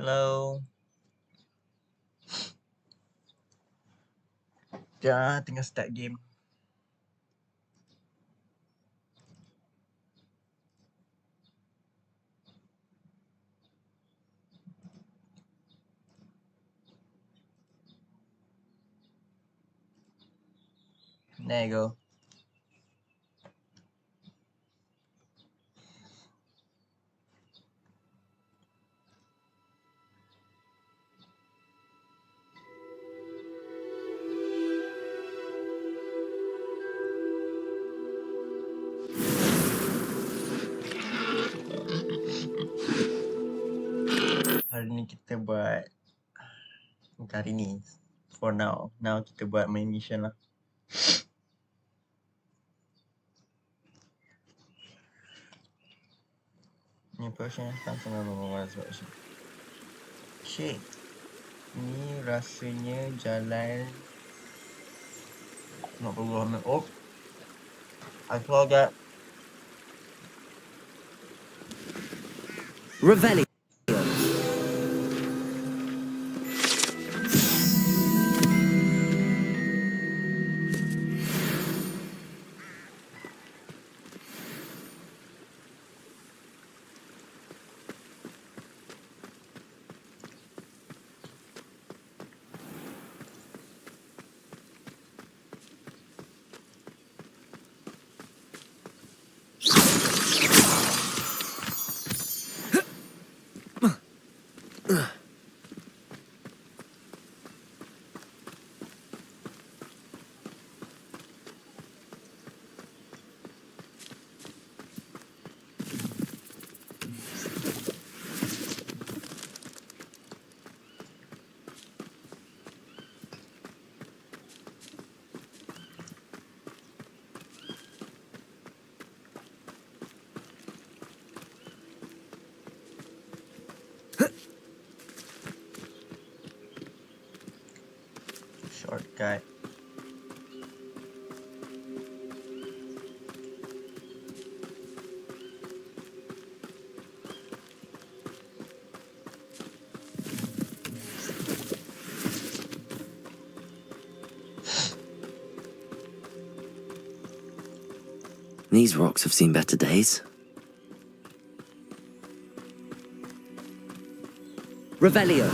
Hello. Dah tengah start game. There you go. Hari ni kita buat bukan hari ni. For now. Now kita buat main mission lah. Ni potion langsung membawa sebab shit. Ni rasanya jalan nak perlu ambil. Oh. I forgot. Revelio. Shortcut. These rocks have seen better days. Revelio.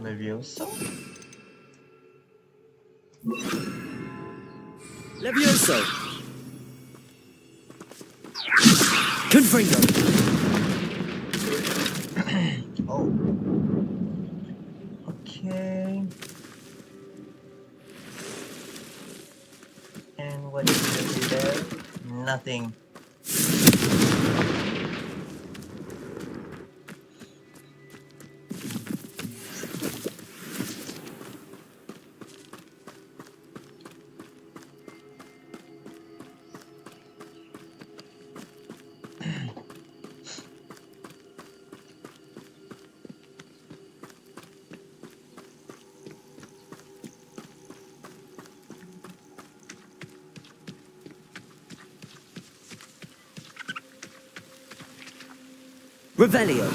Levioso. Levioso. Confringo. Oh. Okay. And what is over there? Nothing. Revelio.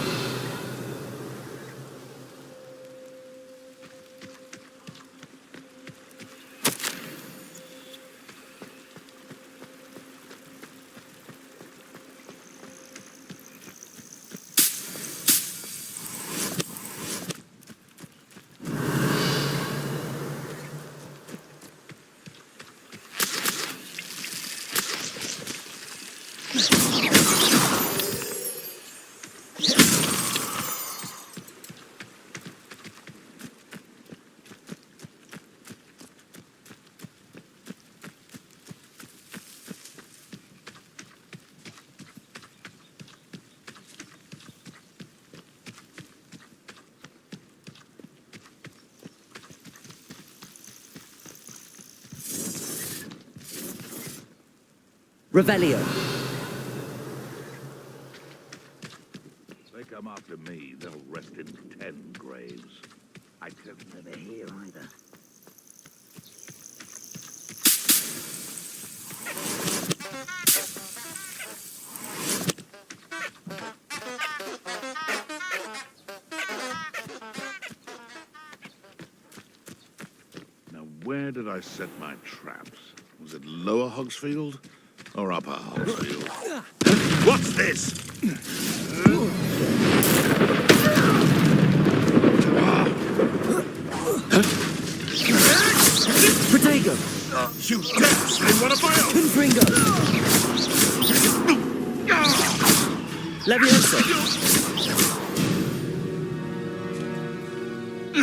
Revelio. They come after me, they'll rest in 10 graves. I can never hear either. Now, where did I set my traps? Was it Lower Hogsfield or Upper Hogsfield? What's this? Protego. Shoot! They want a fire! Confringo. Levioso.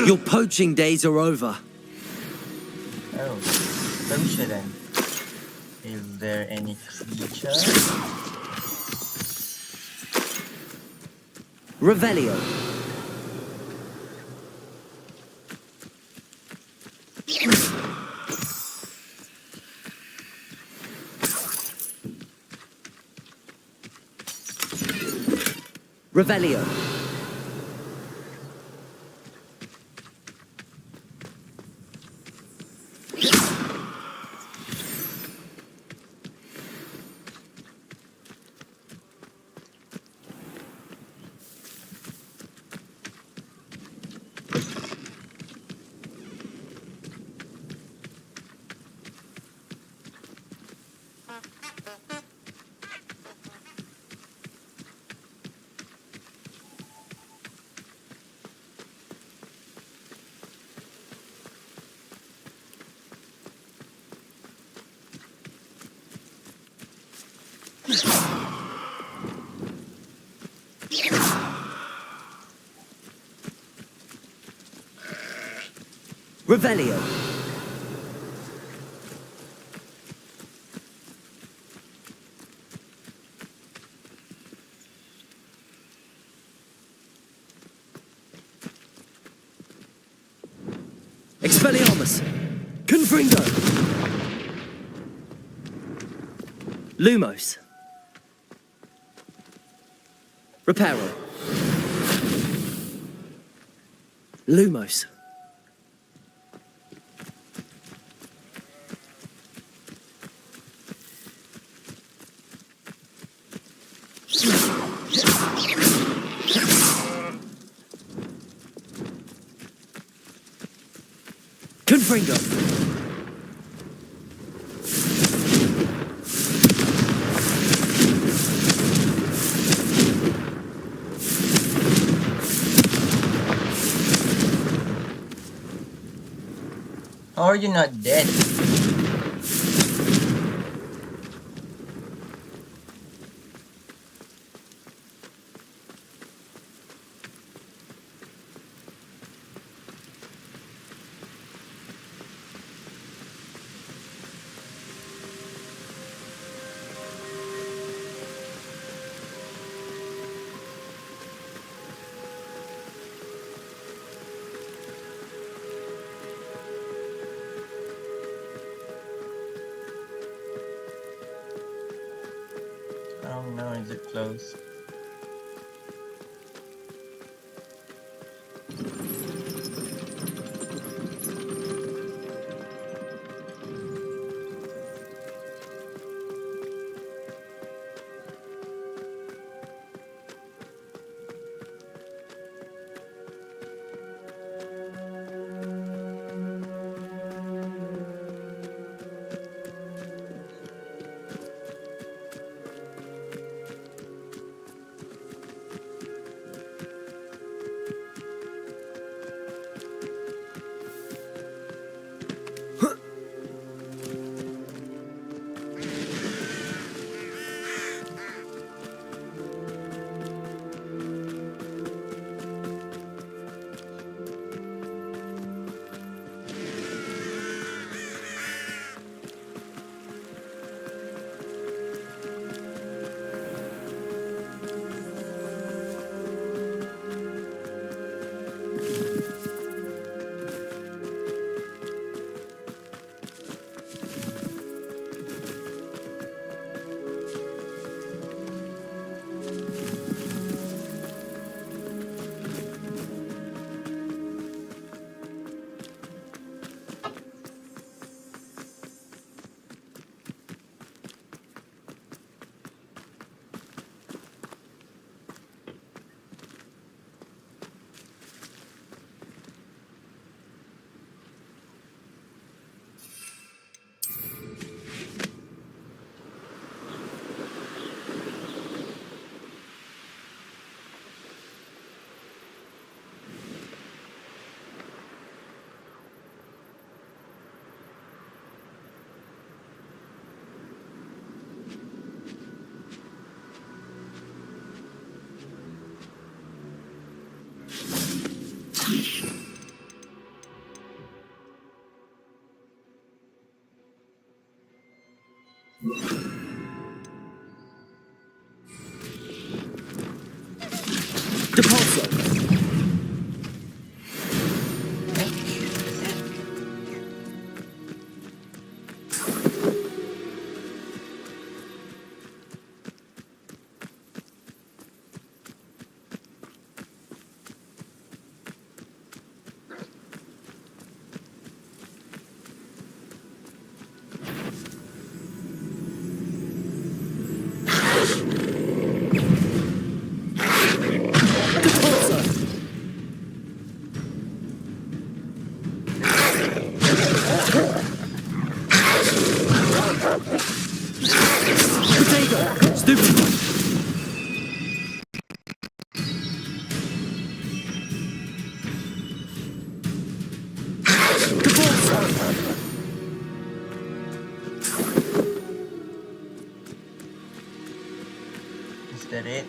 Your poaching days are over. Oh, poacher then. Is there any creature? Revelio. Revelio. Revelio. Expelliarmus. Confringo. Lumos. Reparo. Lumos. Confringo. How are you not dead? Oh no, is it close? Depulso. Depulso. Potato. Stupid. Depulso. Is that it?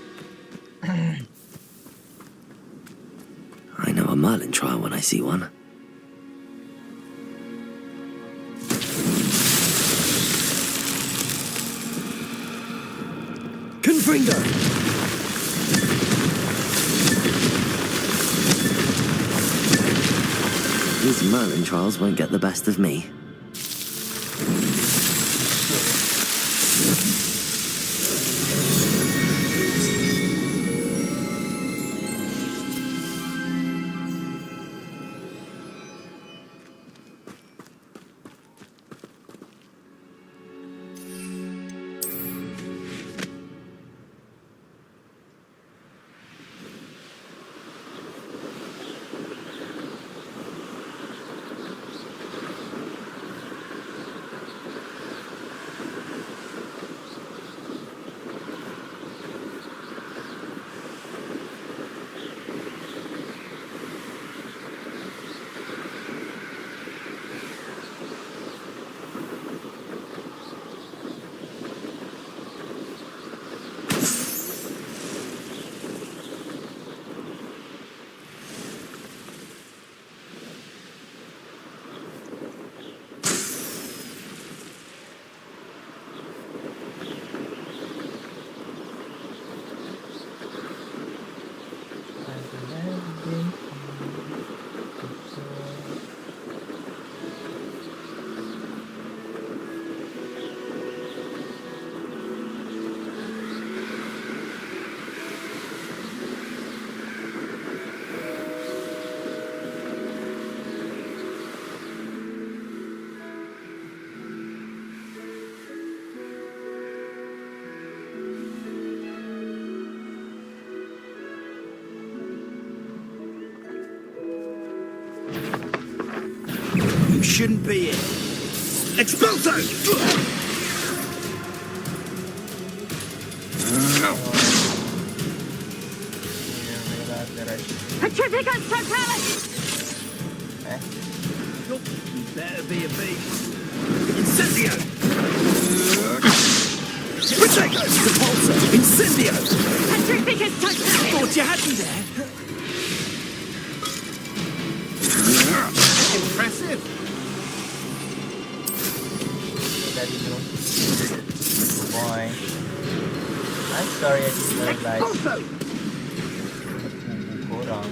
I know a Merlin trial when I see one. Confringo! These Merlin trials won't get the best of me. You shouldn't be here. Expulso! Petrificus totalis! You better be a beast. Incendio! Potato! Depulso! Incendio! Petrificus totalis! Thought you had me there. Impressive. Tadi tu. Boy. I'm sorry I didn't realize. Expulso! Kurang.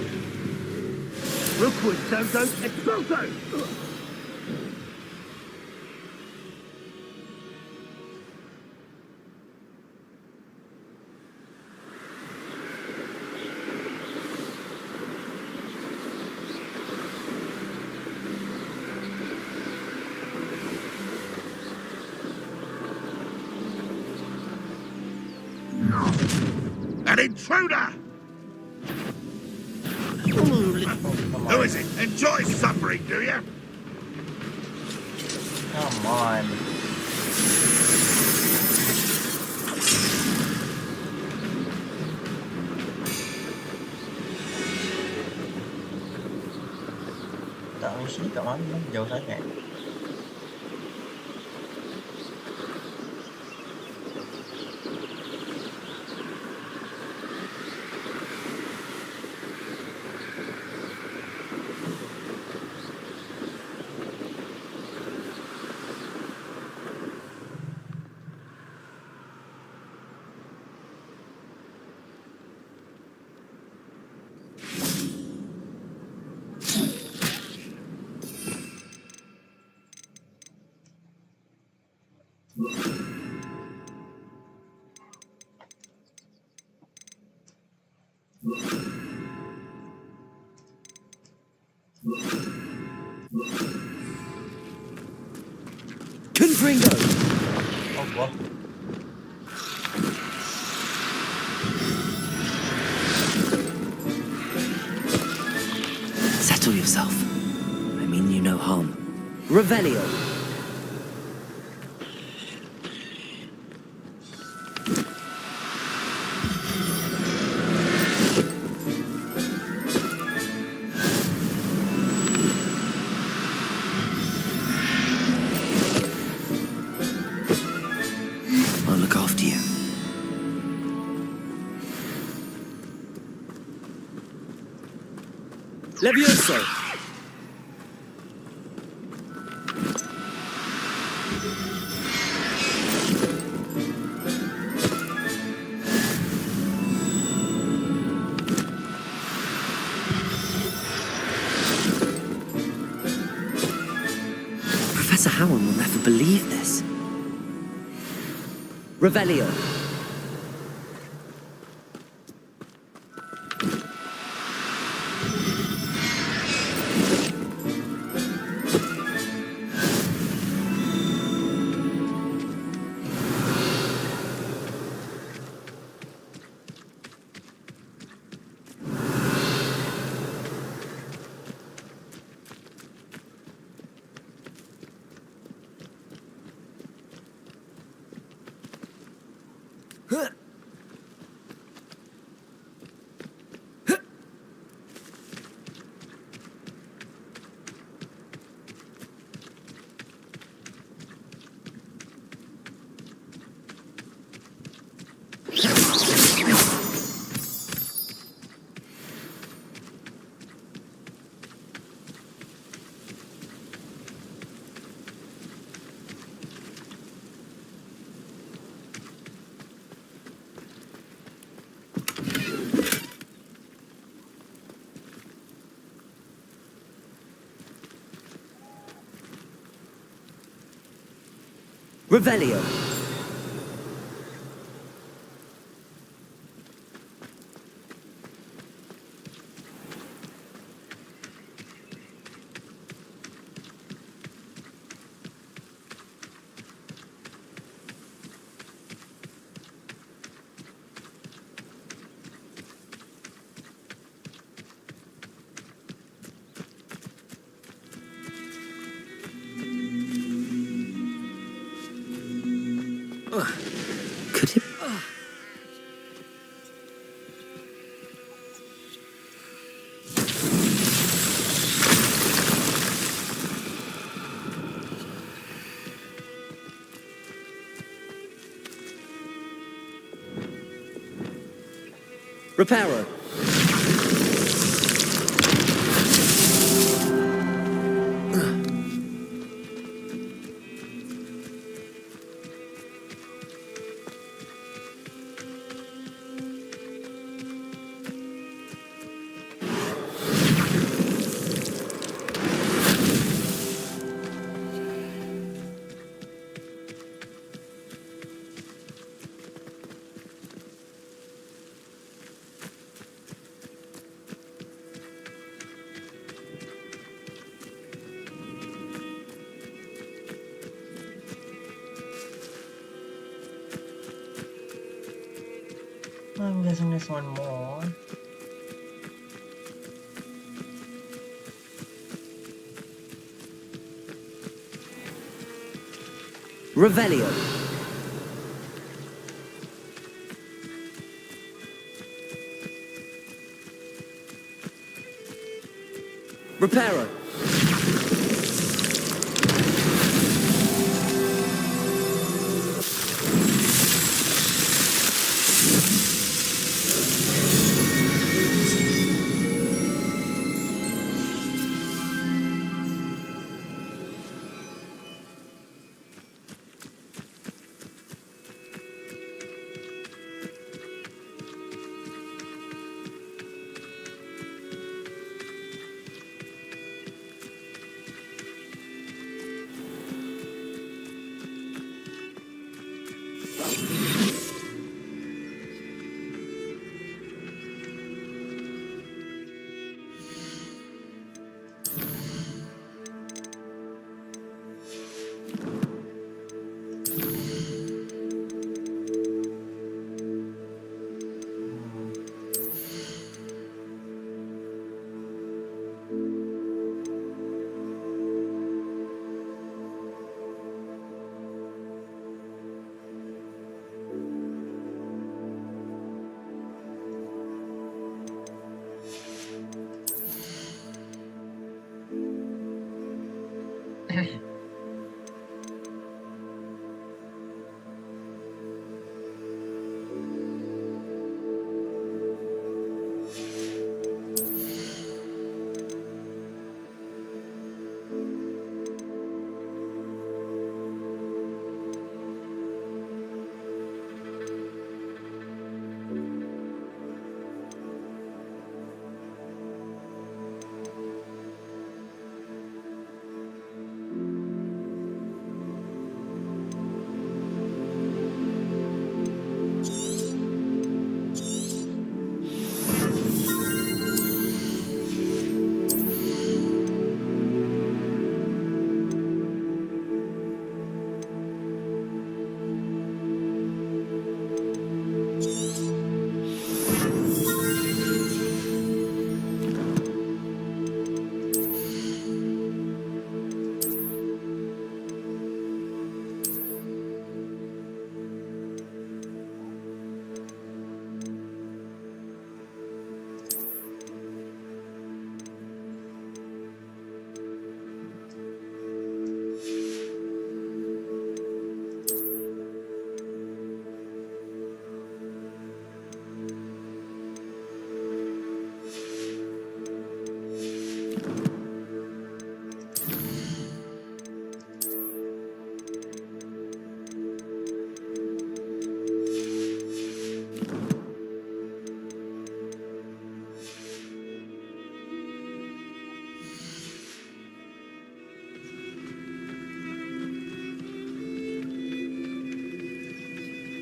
Rookwood, don't expulso! An intruder! Who is it? Enjoy suffering, do you? Come on. Tak mesti kat mana? Jauh sangat. Confringo! Allah. Settle yourself. I mean you no harm. Revelio. I'll look after you. Levioso! Professor Howard will never believe this. Revelio. Revelio. Could it? Reparo. I'm guessing there's one more. Revelio. Reparo.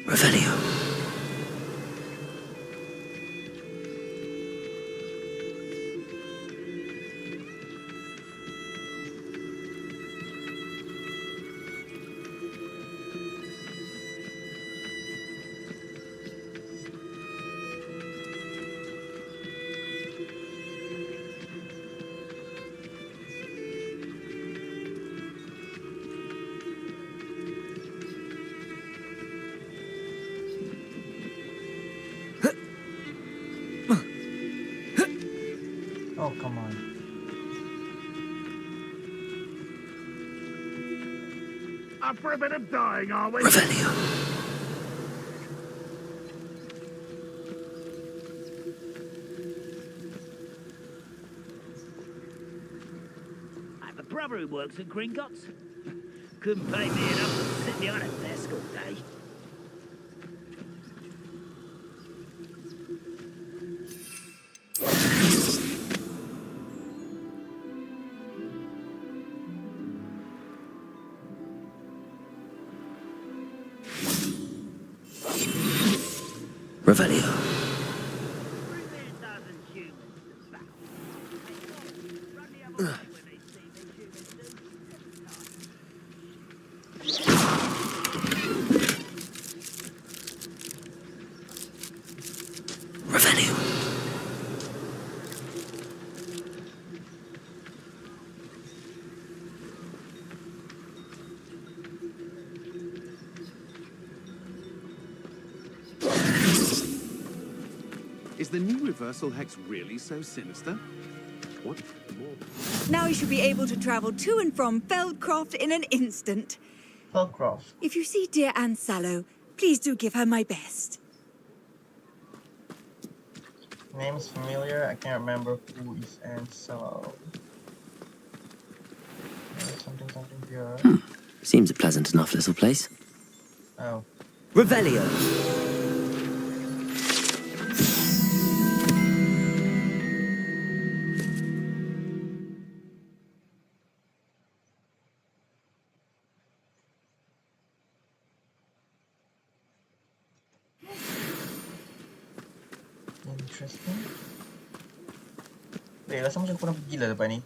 Revelio. Oh, come on. Up for a bit of dying, are we? Revelio. I have a brother who works at Gringotts. Couldn't pay me enough to sit behind a desk all day. Revelio. Bring me a dozen humans to battle. Run the other way when they see me humans do. Revelio. Is the new reversal hex really so sinister? What more? Now you should be able to travel to and from Feldcroft in an instant. Hellcroft. If you see dear Anne Sallow, please do give her my best. Name's familiar. I can't remember who is Ansel. Something here. Seems a pleasant enough little place. Oh. Revelio. Interesting. Rasa macam kurang gila lepas ni.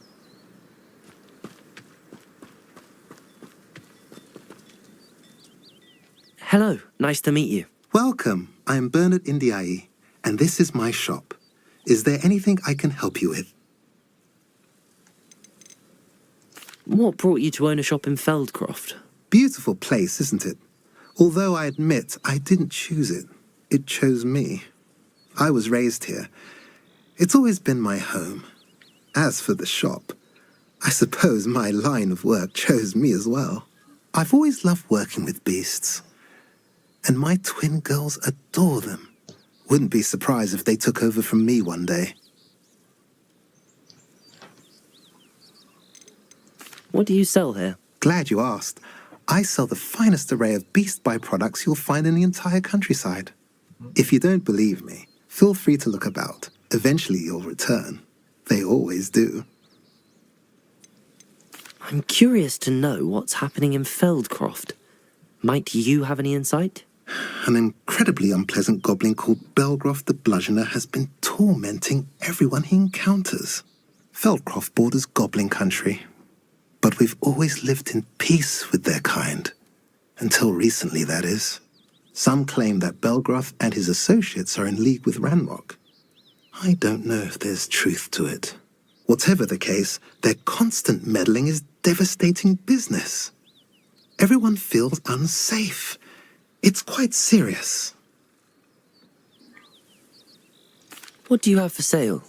Hello, nice to meet you. Welcome. I'm Bernard Indiai, and this is my shop. Is there anything I can help you with? What brought you to own a shop in Feldcroft? Beautiful place, isn't it? Although I admit I didn't choose it. It chose me. I was raised here. It's always been my home. As for the shop, I suppose my line of work chose me as well. I've always loved working with beasts. And my twin girls adore them. Wouldn't be surprised if they took over from me one day. What do you sell here? Glad you asked. I sell the finest array of beast byproducts you'll find in the entire countryside. If you don't believe me, feel free to look about. Eventually you'll return. They always do. I'm curious to know what's happening in Feldcroft. Might you have any insight? An incredibly unpleasant goblin called Belgroth the Bludgeoner has been tormenting everyone he encounters. Feldcroft borders goblin country, but we've always lived in peace with their kind. Until recently, that is. Some claim that Belgroth and his associates are in league with Ranrock. I don't know if there's truth to it. Whatever the case, their constant meddling is devastating business. Everyone feels unsafe. It's quite serious. What do you have for sale?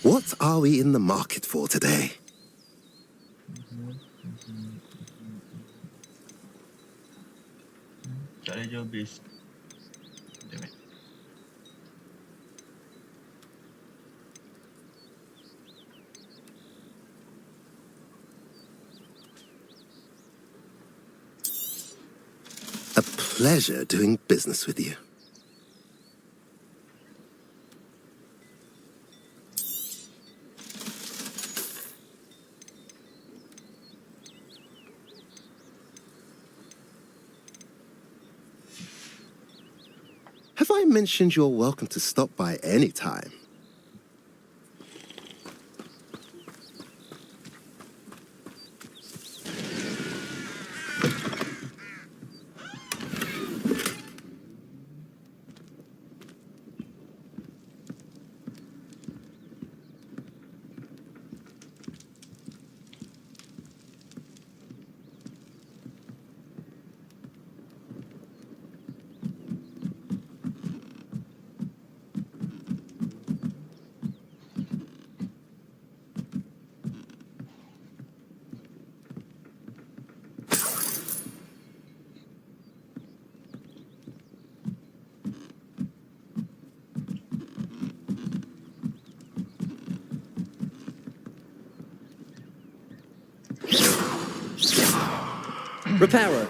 What are we in the market for today? Tak ada jual base. Damn it. A pleasure doing business with you. Have I mentioned you're welcome to stop by any time? Reparo.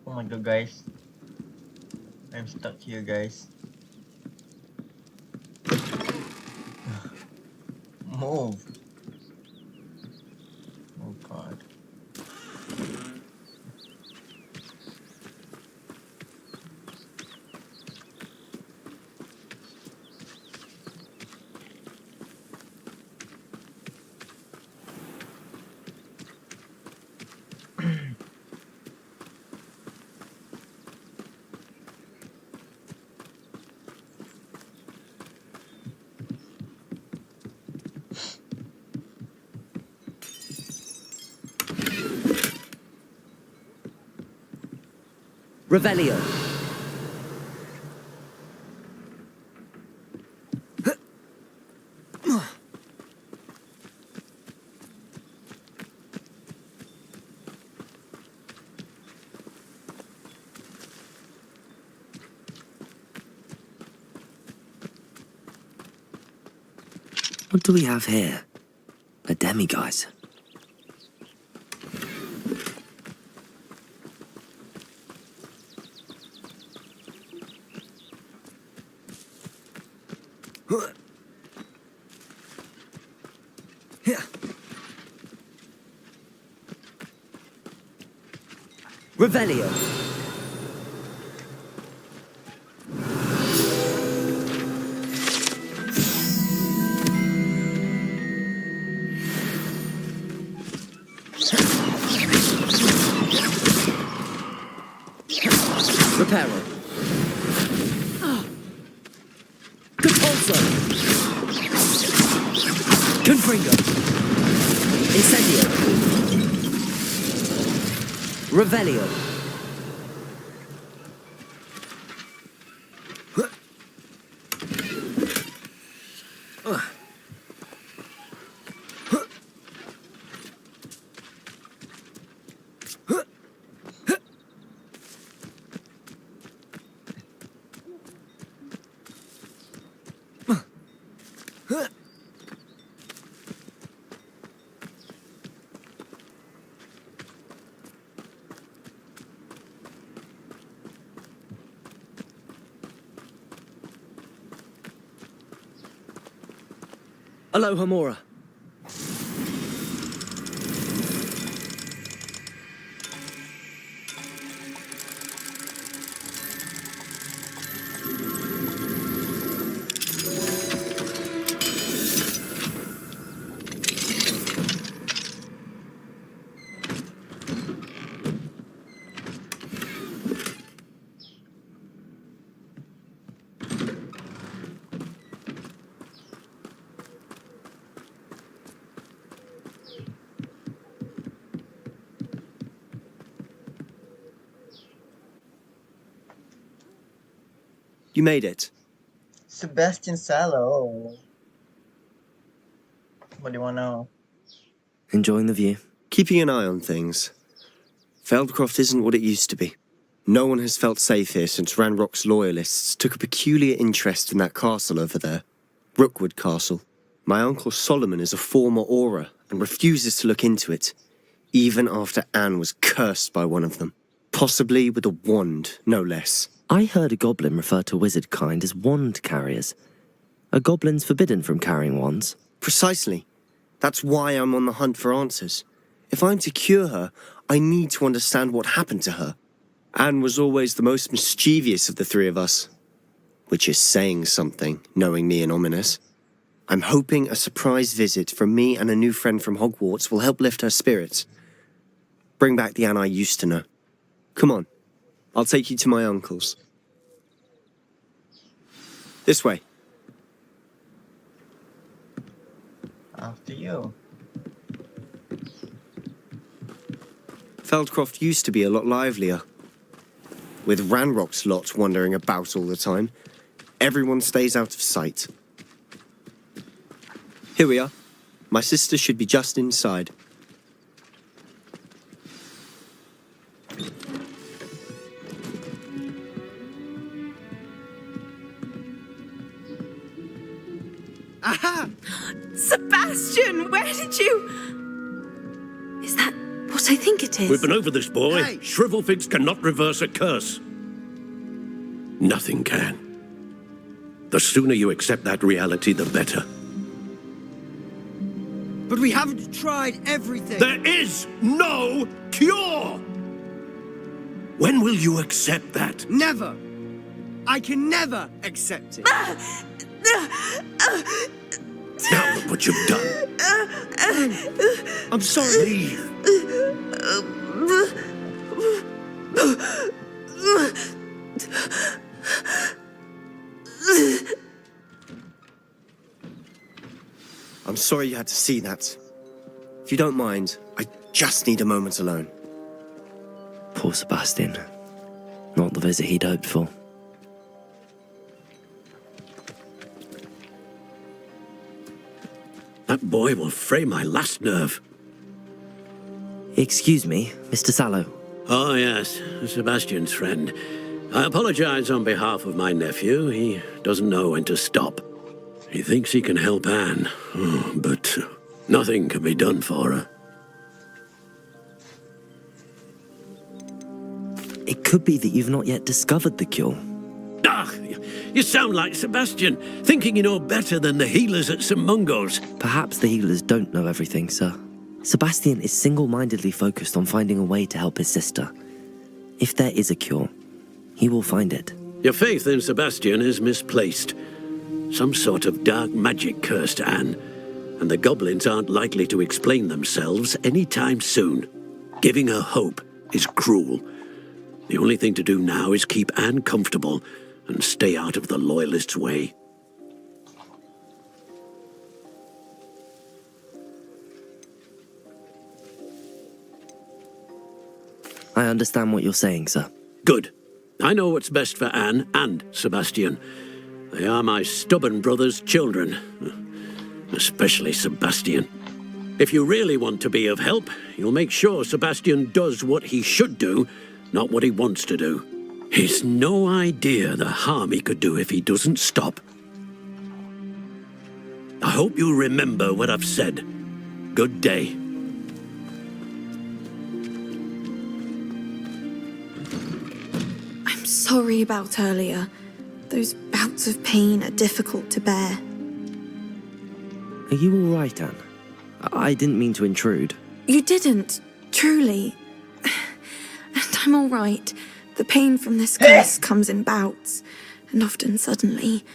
Oh my god, guys. I'm stuck here, guys. Move. Oh god. Revelio. What do we have here? A demiguise. Revelio. Reparo. Compulso. Confringo. Incendio. Revelio. Aloha Mora. You made it. Sebastian Sallow. What do you want to know? Enjoying the view? Keeping an eye on things. Feldcroft isn't what it used to be. No one has felt safe here since Ranrock's loyalists took a peculiar interest in that castle over there. Rookwood Castle. My uncle Solomon is a former Auror, and refuses to look into it, even after Anne was cursed by one of them. Possibly with a wand, no less. I heard a goblin refer to wizard kind as wand carriers. Are goblins forbidden from carrying wands? Precisely. That's why I'm on the hunt for answers. If I'm to cure her, I need to understand what happened to her. Anne was always the most mischievous of the three of us. Which is saying something, knowing me and Ominous. I'm hoping a surprise visit from me and a new friend from Hogwarts will help lift her spirits. Bring back the Anne I used to know. Come on, I'll take you to my uncle's. This way. After you. Feldcroft used to be a lot livelier. With Ranrock's lot wandering about all the time, everyone stays out of sight. Here we are. My sister should be just inside. Aha! Sebastian, where did you... Is that what I think it is? We've been over this, boy. Hey! Shrivelfigs cannot reverse a curse. Nothing can. The sooner you accept that reality, the better. But we haven't tried everything. There is no cure! When will you accept that? Never. I can never accept it. Now look what you've done. I'm sorry. Leave. I'm sorry you had to see that. If you don't mind, I just need a moment alone. Poor Sebastian. Not the visit he'd hoped for. That boy will fray my last nerve. Excuse me, Mr. Sallow. Oh, yes, Sebastian's friend. I apologize on behalf of my nephew. He doesn't know when to stop. He thinks he can help Anne, but nothing can be done for her. It could be that you've not yet discovered the cure. Ah, you sound like Sebastian, thinking you know better than the healers at St. Mungo's. Perhaps the healers don't know everything, sir. Sebastian is single-mindedly focused on finding a way to help his sister. If there is a cure, he will find it. Your faith in Sebastian is misplaced. Some sort of dark magic cursed Anne, and the goblins aren't likely to explain themselves anytime soon. Giving her hope is cruel. The only thing to do now is keep Anne comfortable and stay out of the Loyalists' way. I understand what you're saying, sir. Good. I know what's best for Anne and Sebastian. They are my stubborn brother's children. Especially Sebastian. If you really want to be of help, you'll make sure Sebastian does what he should do, not what he wants to do. He's no idea the harm he could do if he doesn't stop. I hope you'll remember what I've said. Good day. I'm sorry about earlier. Those bouts of pain are difficult to bear. Are you all right, Anne? I didn't mean to intrude. You didn't, truly. And I'm all right. The pain from this curse comes in bouts, and often suddenly.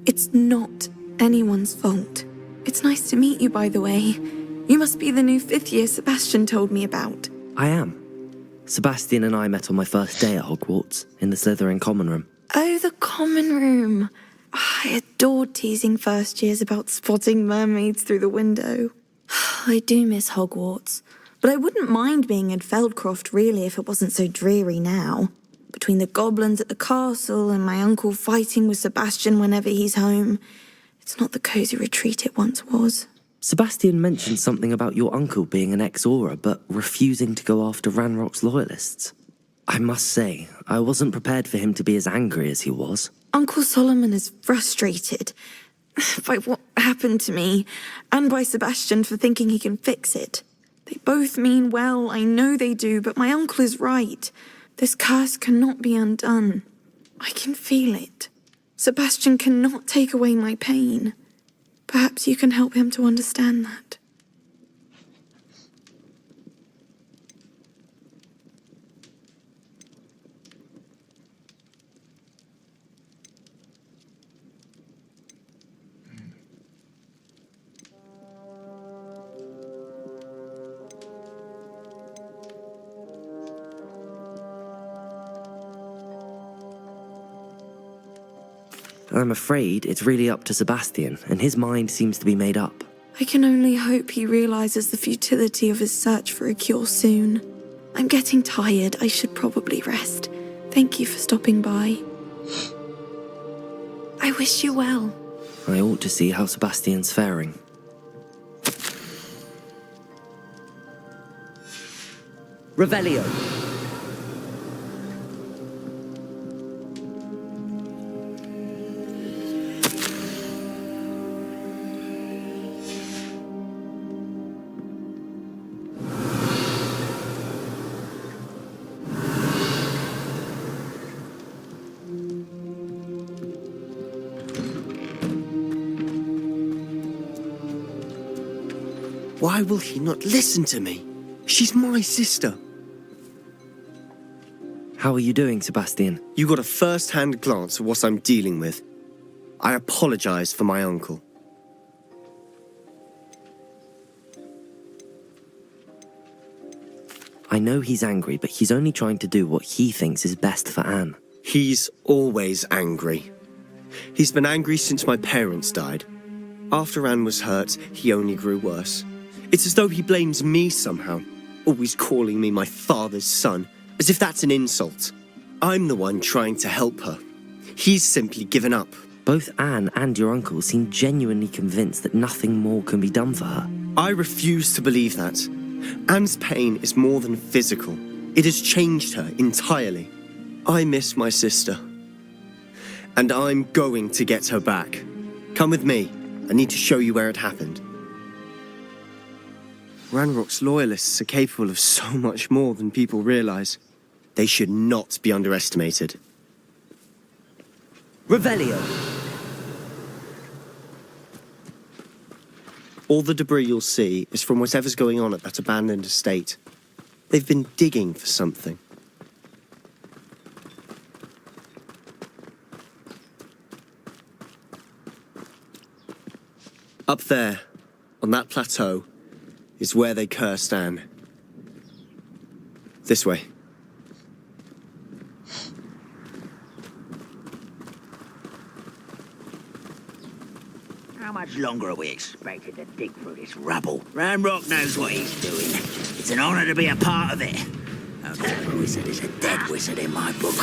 It's not anyone's fault. It's nice to meet you, by the way. You must be the new 5th year Sebastian told me about. I am. Sebastian and I met on my first day at Hogwarts, in the Slytherin common room. Oh, the common room. I adored teasing first years about spotting mermaids through the window. I do miss Hogwarts, but I wouldn't mind being in Feldcroft really if it wasn't so dreary now. Between the goblins at the castle and my uncle fighting with Sebastian whenever he's home, it's not the cosy retreat it once was. Sebastian mentioned something about your uncle being an ex-Auror, but refusing to go after Ranrock's loyalists. I must say, I wasn't prepared for him to be as angry as he was. Uncle Solomon is frustrated. by what happened to me, and by Sebastian for thinking he can fix it. They both mean well, I know they do, but my uncle is right. This curse cannot be undone. I can feel it. Sebastian cannot take away my pain. Perhaps you can help him to understand that. I'm afraid it's really up to Sebastian, and his mind seems to be made up. I can only hope he realizes the futility of his search for a cure soon. I'm getting tired. I should probably rest. Thank you for stopping by. I wish you well. I ought to see how Sebastian's faring. Revelio. Why will he not listen to me? She's my sister. How are you doing, Sebastian? You got a first-hand glance at what I'm dealing with. I apologize for my uncle. I know he's angry, but he's only trying to do what he thinks is best for Anne. He's always angry. He's been angry since my parents died. After Anne was hurt, he only grew worse. It's as though he blames me somehow, always calling me my father's son, as if that's an insult. I'm the one trying to help her. He's simply given up. Both Anne and your uncle seem genuinely convinced that nothing more can be done for her. I refuse to believe that. Anne's pain is more than physical. It has changed her entirely. I miss my sister. And I'm going to get her back. Come with me. I need to show you where it happened. Ranrock's loyalists are capable of so much more than people realize. They should not be underestimated. Revelio. All the debris you'll see is from whatever's going on at that abandoned estate. They've been digging for something. Up there, on that plateau, is where they cursed Anne. This way. How much longer are we expected to dig through this rubble? Ranrock knows what he's doing. It's an honor to be a part of it. A wizard is a dead wizard in my book.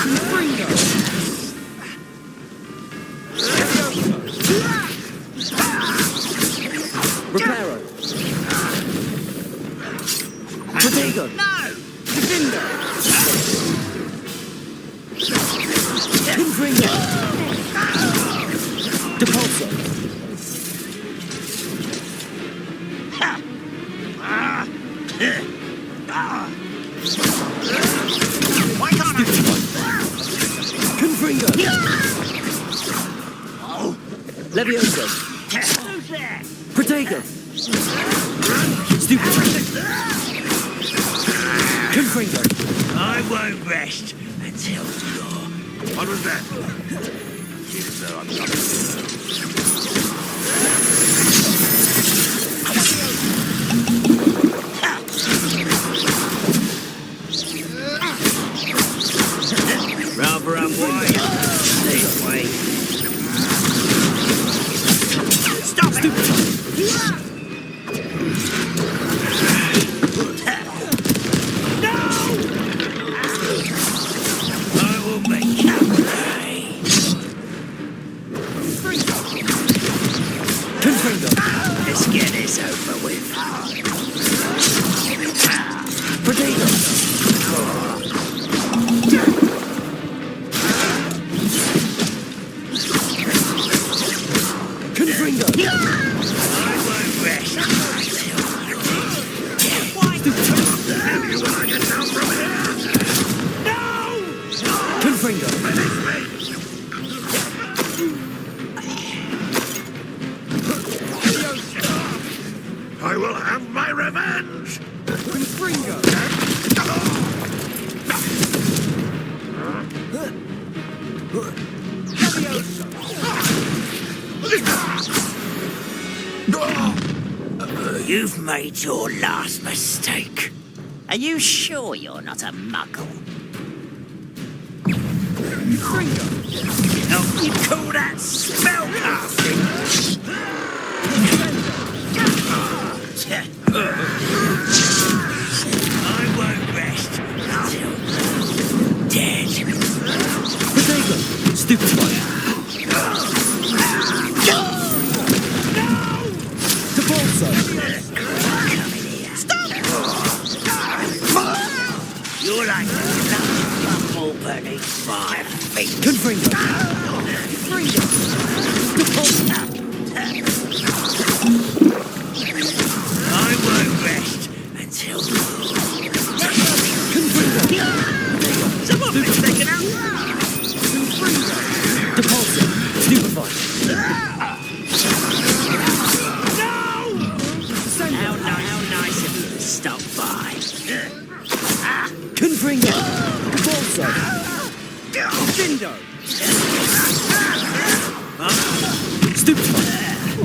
Reparo. Protego. No! Defender. Pinfinger. Depulso. Why can't I? Confringo. Oh! Levioso. Who's there? Protego. Stupid. Confringo. I won't rest until you're... What was that? Seems as though I'm not... Rather unwise. This way. Stop it! No! I will make you pay. Confringo. Let's get this over with. Protego. Confringo. won't rest. Confringo. I will have my revenge! Confringo. You've made your last mistake. Are you sure you're not a muggle? Oh, you call that spellcasting? I won't rest until you're dead. Protego. Stupefy. You're like a bumble burning 5 feet. Confringo. I won't rest until someone been taken out. Depulso. Stupefy. How nice of you to stop by. Confringo. Depulso. Dindo. Stupefy.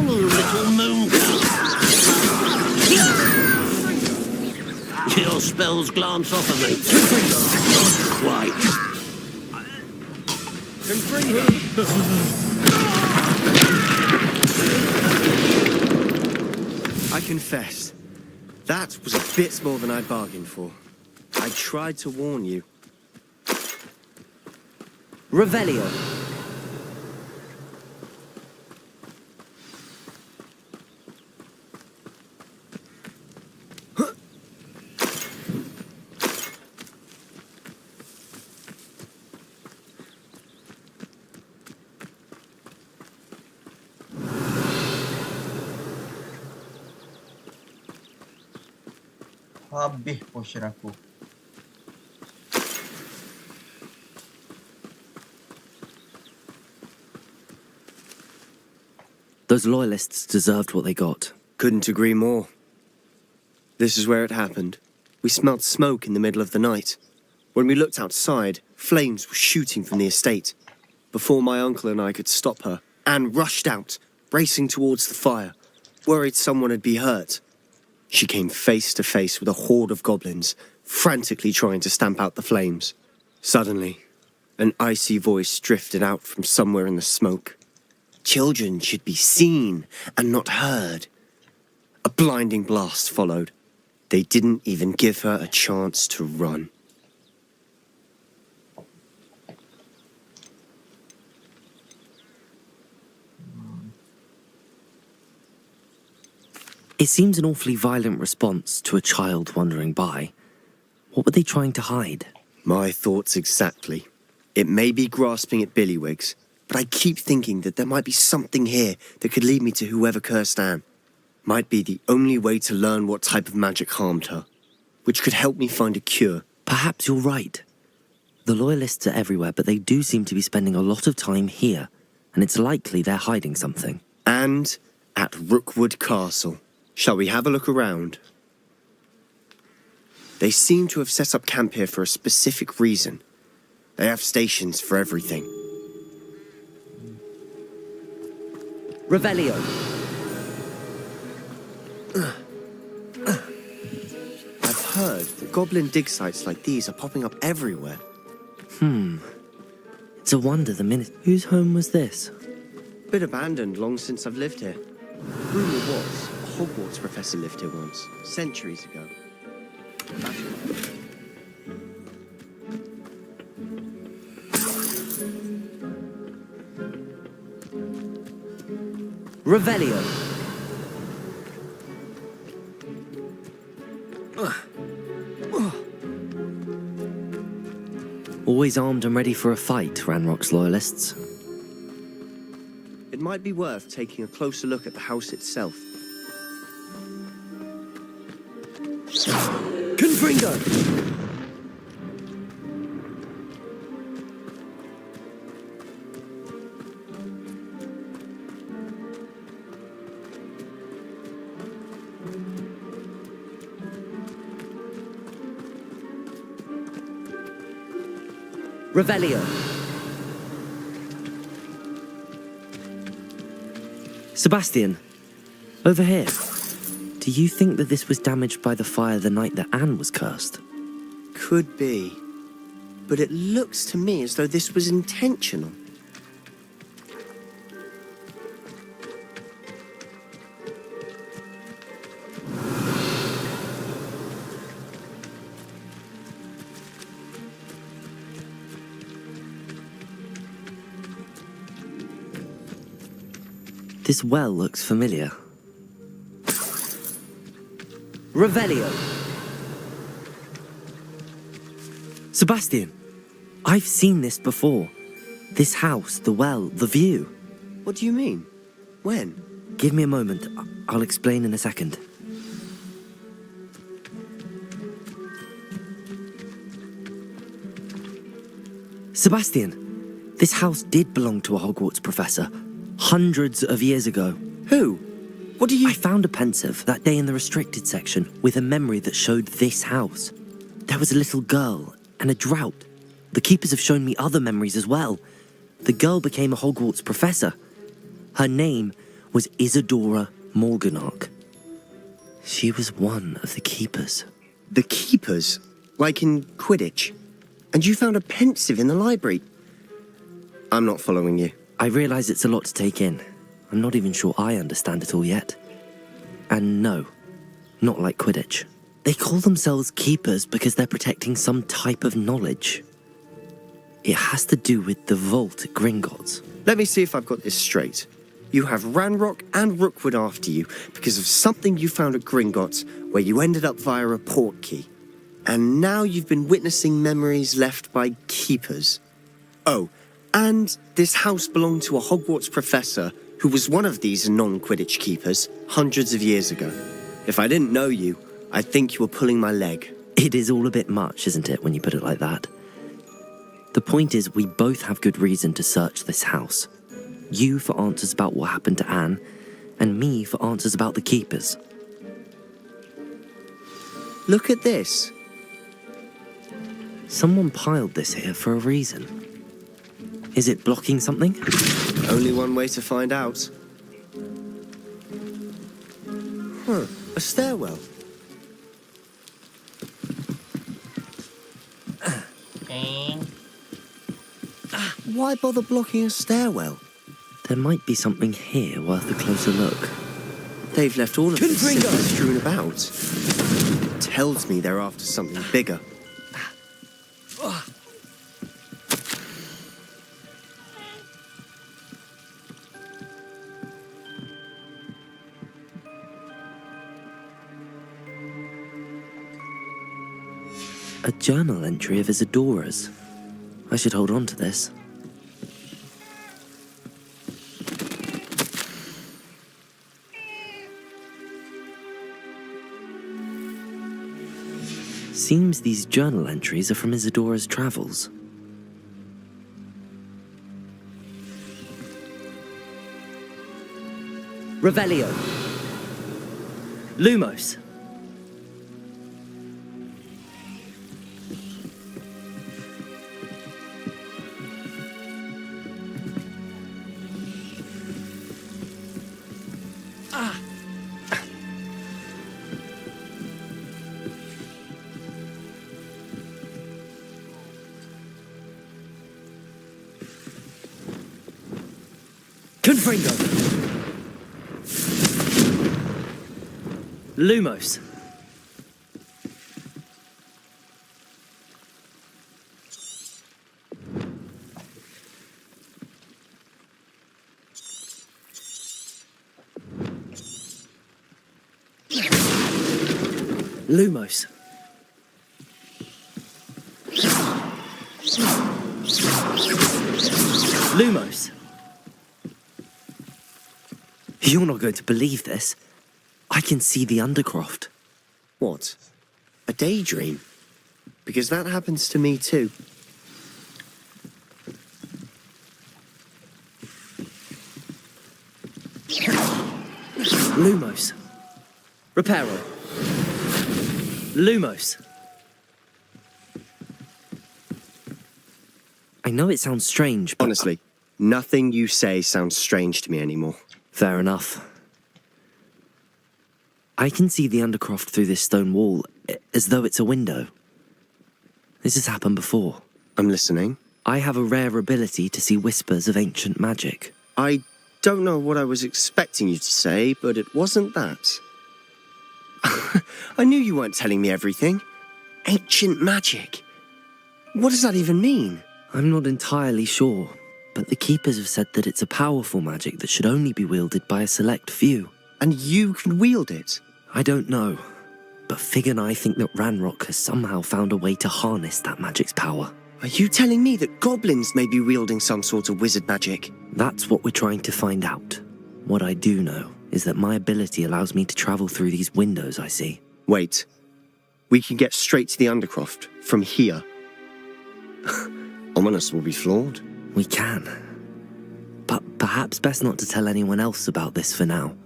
Little moon. Your spells glance off of me. Not quite. I confess, that was a bit more than I bargained for. I tried to warn you. Revelio. Habis potion aku. Those loyalists deserved what they got. Couldn't agree more. This is where it happened. We smelled smoke in the middle of the night. When we looked outside, flames were shooting from the estate. Before my uncle and I could stop her, Anne rushed out, racing towards the fire, worried someone had been hurt. She came face to face with a horde of goblins, frantically trying to stamp out the flames. Suddenly, an icy voice drifted out from somewhere in the smoke. Children should be seen and not heard. A blinding blast followed. They didn't even give her a chance to run. It seems an awfully violent response to a child wandering by. What were they trying to hide? My thoughts exactly. It may be grasping at Billywigs, but I keep thinking that there might be something here that could lead me to whoever cursed Anne. Might be the only way to learn what type of magic harmed her, which could help me find a cure. Perhaps you're right. The loyalists are everywhere, but they do seem to be spending a lot of time here, and it's likely they're hiding something. And at Rookwood Castle. Shall we have a look around? They seem to have set up camp here for a specific reason. They have stations for everything. Revelio. I've heard that goblin dig sites like these are popping up everywhere. It's a wonder the minute... Whose home was this? Bit abandoned long since I've lived here. Rumour was a Hogwarts professor lived here once, centuries ago. Revelio. Always armed and ready for a fight, Ranrock's loyalists. It might might be worth taking a closer look at the house itself. Confringo! Revelio. Sebastian, over here. Do you think that this was damaged by the fire the night that Anne was cursed? Could be. But it looks to me as though this was intentional. This well looks familiar. Revelio. Sebastian, I've seen this before. This house, the well, the view. What do you mean? When? Give me a moment. I'll explain in a second. Sebastian, this house did belong to a Hogwarts professor, hundreds of years ago. Who? What do you... I found a pensive that day in the restricted section with a memory that showed this house. There was a little girl and a drought. The keepers have shown me other memories as well. The girl became a Hogwarts professor. Her name was Isadora Morganach. She was one of the keepers. The keepers? Like in Quidditch? And you found a pensive in the library? I'm not following you. I realise it's a lot to take in. I'm not even sure I understand it all yet. And no, not like Quidditch. They call themselves keepers because they're protecting some type of knowledge. It has to do with the vault at Gringotts. Let me see if I've got this straight. You have Ranrock and Rookwood after you because of something you found at Gringotts where you ended up via a portkey. And now you've been witnessing memories left by keepers. Oh, and this house belonged to a Hogwarts professor who was one of these non-Quidditch keepers hundreds of years ago. If I didn't know you, I'd think you were pulling my leg. It is all a bit much, isn't it, when you put it like that? The point is, we both have good reason to search this house. You for answers about what happened to Anne, and me for answers about the keepers. Look at this. Someone piled this here for a reason. Is it blocking something? Only one way to find out. A stairwell. Why bother blocking a stairwell? There might be something here worth a closer look. They've left all of this stuff strewn about. Tells me they're after something bigger. A journal entry of Isadora's. I should hold on to this. Seems these journal entries are from Isadora's travels. Revelio. Lumos. Confringo. Lumos. Lumos. Lumos. You're not going to believe this. I can see the Undercroft. What? A daydream? Because that happens to me too. Lumos. Reparo. Lumos. I know it sounds strange, but... Honestly, nothing you say sounds strange to me anymore. Fair enough. I can see the Undercroft through this stone wall, as though it's a window. This has happened before. I'm listening. I have a rare ability to see whispers of ancient magic. I don't know what I was expecting you to say, but it wasn't that. I knew you weren't telling me everything. Ancient magic. What does that even mean? I'm not entirely sure, but the Keepers have said that it's a powerful magic that should only be wielded by a select few. And you can wield it? I don't know, but Fig and I think that Ranrock has somehow found a way to harness that magic's power. Are you telling me that goblins may be wielding some sort of wizard magic? That's what we're trying to find out. What I do know is that my ability allows me to travel through these windows I see. Wait. We can get straight to the Undercroft from here. Ominous will be flawed. We can. But perhaps best not to tell anyone else about this for now.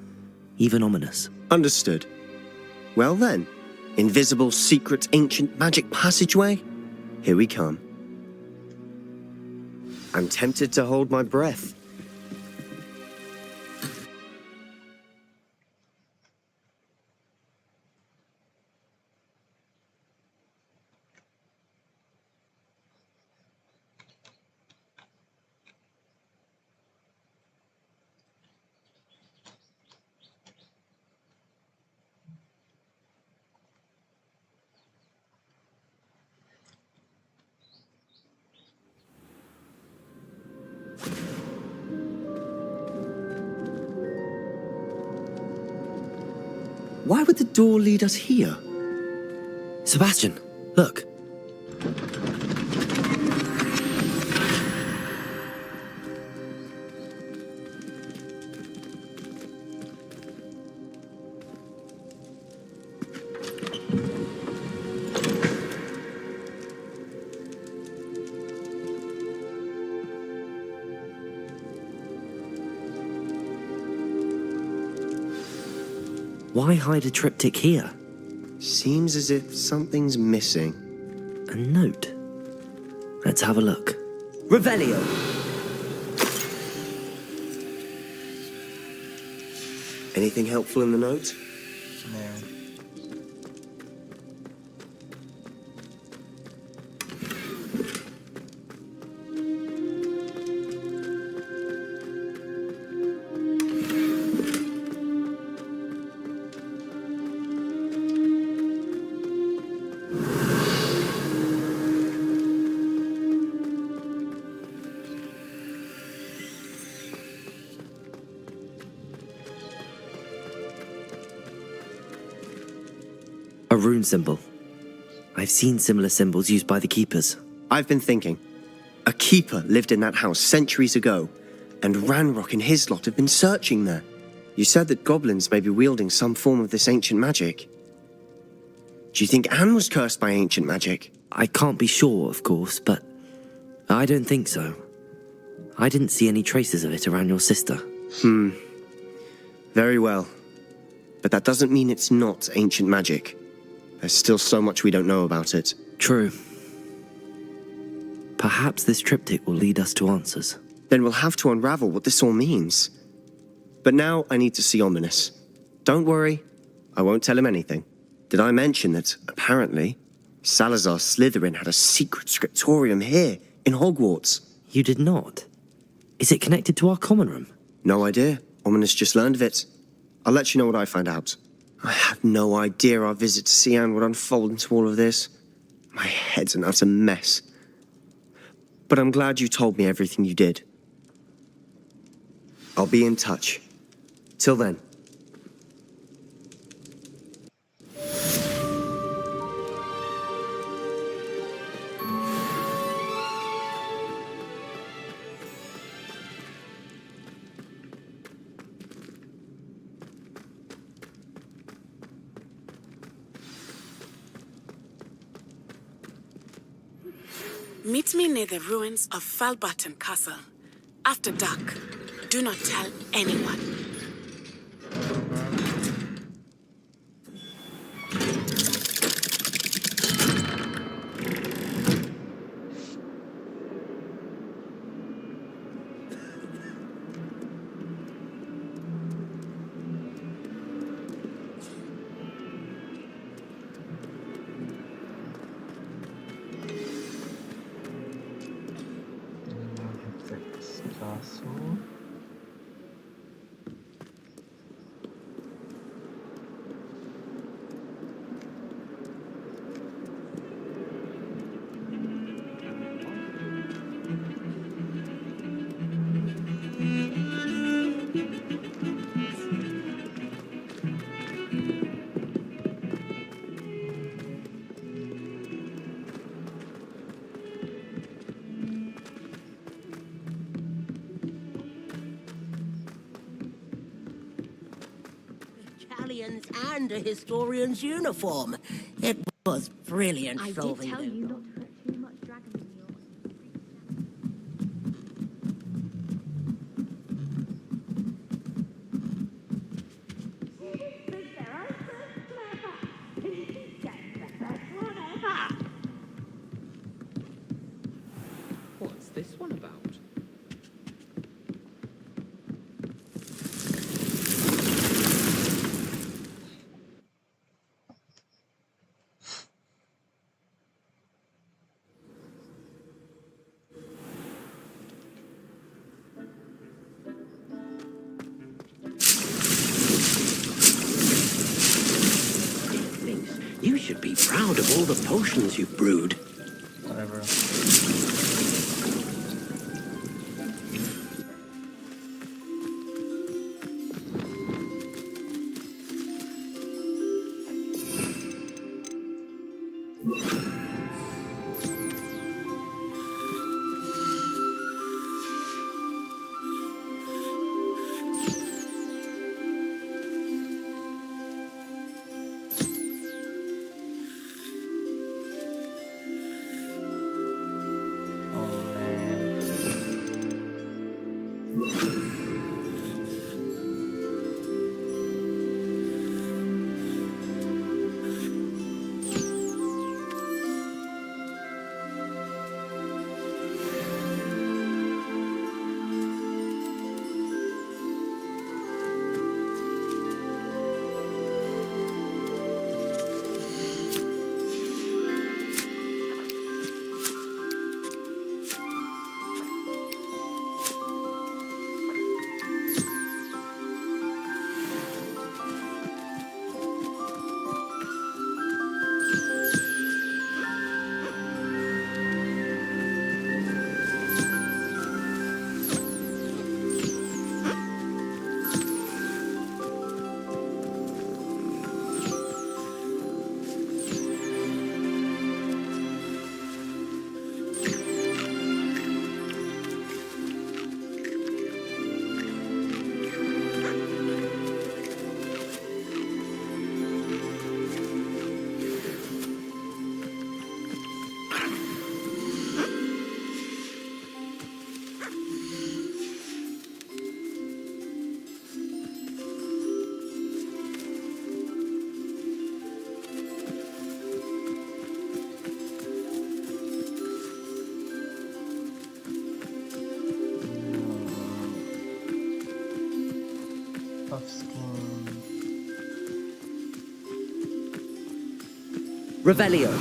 Even Ominous. Understood. Well then, invisible, secret, ancient magic passageway? Here we come. I'm tempted to hold my breath. Why would the door lead us here? Sebastian, look. Why hide a triptych here? Seems as if something's missing. A note. Let's have a look. Revelio. Anything helpful in the note? No. A rune symbol. I've seen similar symbols used by the Keepers. I've been thinking. A keeper lived in that house centuries ago, and Ranrock and his lot have been searching there. You said that goblins may be wielding some form of this ancient magic. Do you think Anne was cursed by ancient magic? I can't be sure, of course, but I don't think so. I didn't see any traces of it around your sister. Very well. But that doesn't mean it's not ancient magic. There's still so much we don't know about it. True. Perhaps this triptych will lead us to answers. Then we'll have to unravel what this all means. But now I need to see Ominous. Don't worry, I won't tell him anything. Did I mention that, apparently, Salazar Slytherin had a secret scriptorium here, in Hogwarts? You did not? Is it connected to our common room? No idea. Ominous just learned of it. I'll let you know what I find out. I have no idea our visit to Sian would unfold into all of this. My head's an utter mess. But I'm glad you told me everything you did. I'll be in touch. Till then. Meet me near the ruins of Falbaton Castle. After dark. Do not tell anyone. Castle. And a historian's uniform. It was brilliant I did solving tell those you not to put too much dragon in yours. What's this one about? You should be proud of all the potions you've brewed. Whatever. Revelio.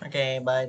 Okay, bye.